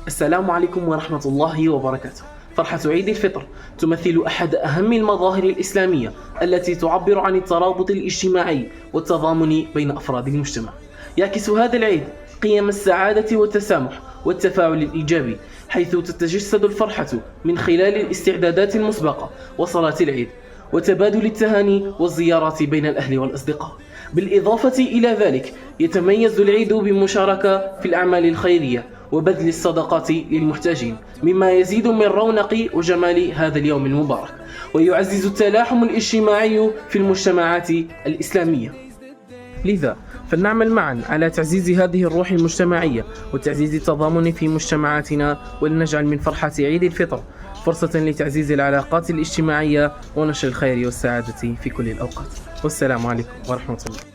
السلام عليكم ورحمة الله وبركاته. فرحة عيد الفطر تمثل أحد أهم المظاهر الإسلامية التي تعبر عن الترابط الاجتماعي والتضامن بين أفراد المجتمع. يعكس هذا العيد قيم السعادة والتسامح والتفاعل الإيجابي، حيث تتجسد الفرحة من خلال الاستعدادات المسبقة وصلاة العيد وتبادل التهاني والزيارات بين الأهل والأصدقاء. بالإضافة إلى ذلك، يتميز العيد بالمشاركة في الأعمال الخيرية وبذل الصدقات للمحتاجين، مما يزيد من رونق وجمال هذا اليوم المبارك، ويعزز التلاحم الاجتماعي في المجتمعات الإسلامية. لذا فلنعمل معا على تعزيز هذه الروح المجتمعية وتعزيز التضامن في مجتمعاتنا، ولنجعل من فرحة عيد الفطر فرصة لتعزيز العلاقات الاجتماعية ونشر الخير والسعادة في كل الأوقات. والسلام عليكم ورحمة الله.